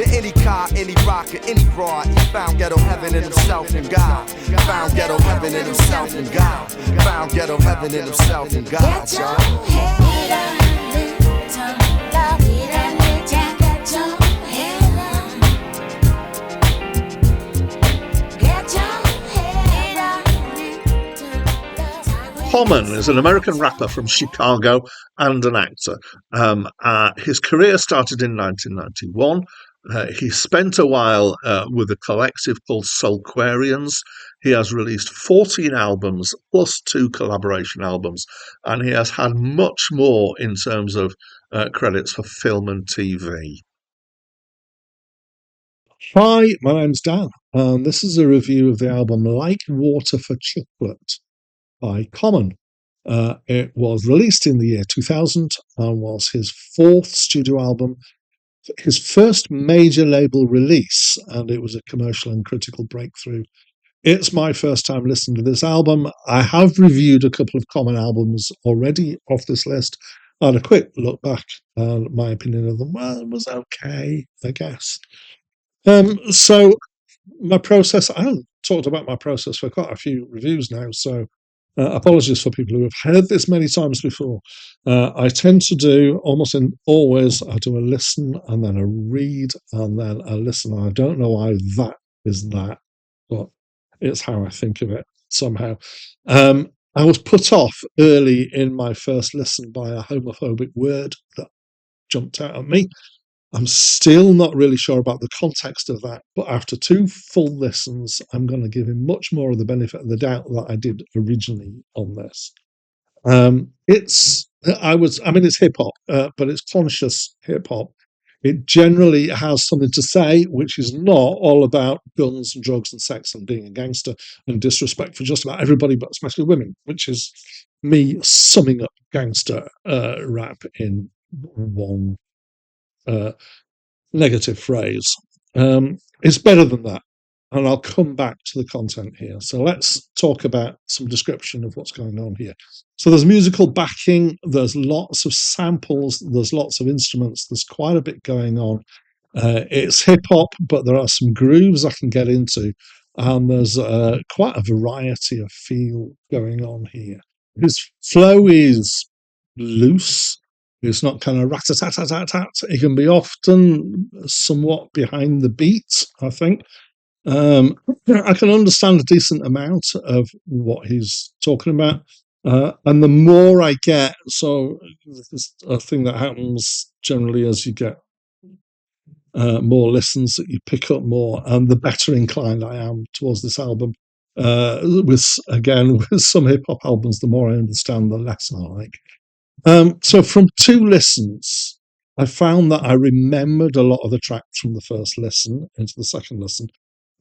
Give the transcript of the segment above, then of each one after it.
To any car, any rocker, any broad, he found ghetto heaven in himself and God. Found ghetto heaven in himself and God. Found ghetto heaven in himself and God. Get your head up, little love, get your head up. Get your head up, little love. Common is an American rapper from Chicago and an actor. His career started in 1991. He spent a while with a collective called Soulquarians. He has released 14 albums plus 2 collaboration albums, and he has had much more in terms of credits for film and TV. Hi, my name's Dan, and this is a review of the album Like Water for Chocolate by Common. It was released in the year 2000 and was his 4th studio album, his first major label release, and it was a commercial and critical breakthrough. It's my first time listening to this album. I have reviewed a couple of Common albums already off this list. I had a quick look back, and my opinion of them, well, it was okay, I guess. So my process, I haven't talked about my process for quite a few reviews now, so apologies for people who have heard this many times before. I tend to do always I do a listen and then a read and then a listen. I don't know why that is that, but it's how I think of it somehow. I was put off early in my first listen by a homophobic word that jumped out at me. I'm still not really sure about the context of that, but after 2 full listens, I'm going to give him much more of the benefit of the doubt that I did originally on this. It's hip hop, but it's conscious hip hop. It generally has something to say, which is not all about guns and drugs and sex and being a gangster and disrespect for just about everybody, but especially women, which is me summing up gangster rap in one negative phrase. It's better than that, and I'll come back to the content here. So let's talk about some description of what's going on here. So there's musical backing, there's lots of samples, there's lots of instruments, there's quite a bit going on. It's hip-hop, but there are some grooves I can get into, and there's quite a variety of feel going on here. His flow is loose. It's not kind of rat-a-tat-tat-tat. It can be often somewhat behind the beat, I think. I can understand a decent amount of what he's talking about. And the more I get, so this is a thing that happens generally as you get more listens, that you pick up more, and the better inclined I am towards this album. With some hip-hop albums, the more I understand, the less I like. So from 2 listens, I found that I remembered a lot of the tracks from the first listen into the second listen.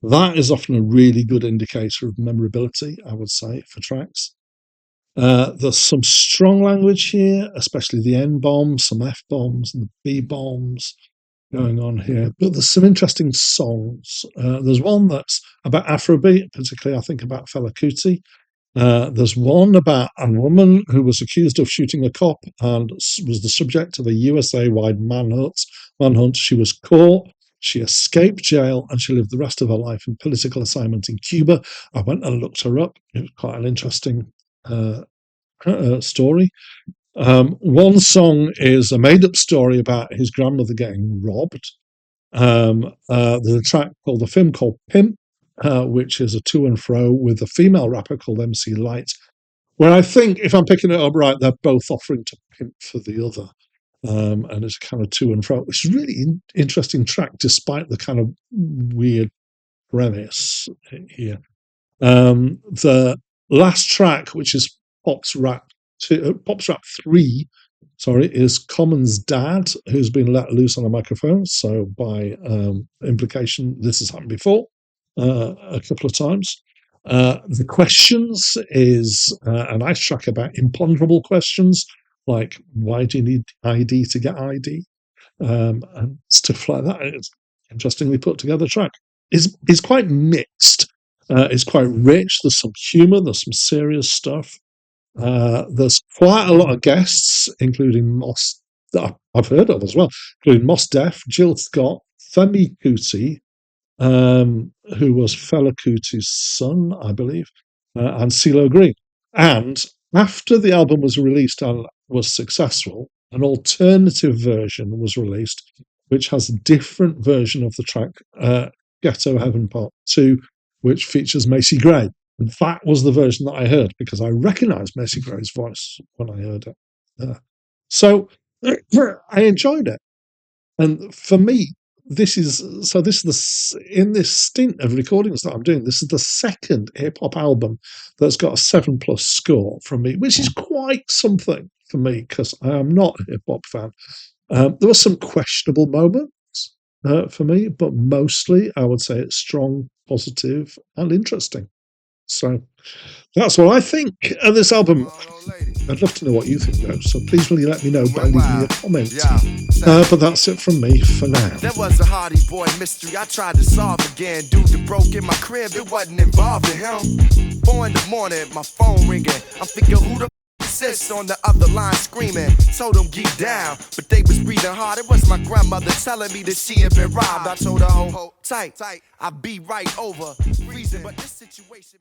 That is often a really good indicator of memorability, I would say, for tracks. There's some strong language here, especially the N-bombs, some F-bombs and the B-bombs going on here. But there's some interesting songs. There's one that's about Afrobeat, particularly I think about Fela Kuti. There's one about a woman who was accused of shooting a cop and was the subject of a USA-wide manhunt. She was caught, she escaped jail, and she lived the rest of her life in political assignment in Cuba. I went and looked her up. It was quite an interesting story. One song is a made-up story about his grandmother getting robbed. There's a track called, a film called Pimp, which is a to and fro with a female rapper called MC Light, where I think, if I'm picking it up right, they're both offering to pimp for the other. And it's kind of to and fro. It's a really interesting track, despite the kind of weird premise here. The last track, which is Pop's Rap 3, is Common's dad, who's been let loose on a microphone. So by implication, this has happened before a couple of times. The Questions is a nice track about imponderable questions, like why do you need ID to get ID, and stuff like that. It's interestingly put together track. It's quite mixed. It's quite rich. There's some humour. There's some serious stuff. There's quite a lot of guests, including Moss, that I've heard of as well, including Mos Def, Jill Scott, Femi Kuti, who was Fela Kuti's son, I believe, and CeeLo Green. And after the album was released and was successful, an alternative version was released, which has a different version of the track, Ghetto Heaven Part 2, which features Macy Gray. And that was the version that I heard because I recognised Macy Gray's voice when I heard it. So I enjoyed it. And for me, this is in this stint of recordings that I'm doing, this is the second hip hop album that's got a 7+ score from me, which is quite something for me because I am not a hip hop fan. There were some questionable moments for me, but mostly I would say it's strong, positive, and interesting. So that's what I think of this album. I'd love to know what you think, though. So please will you let me know by leaving me a comment. But that's it from me for now. There was a Hardy Boy mystery I tried to solve again. Dude that broke in my crib, it wasn't involving him. 4 in the morning, my phone ringing. I'm thinking, who the sis on the other line screaming? Told them get down, but they was breathing hard. It was my grandmother telling me that she had been robbed. I told her, hold tight, I'll be right over. Freezing, but this situation.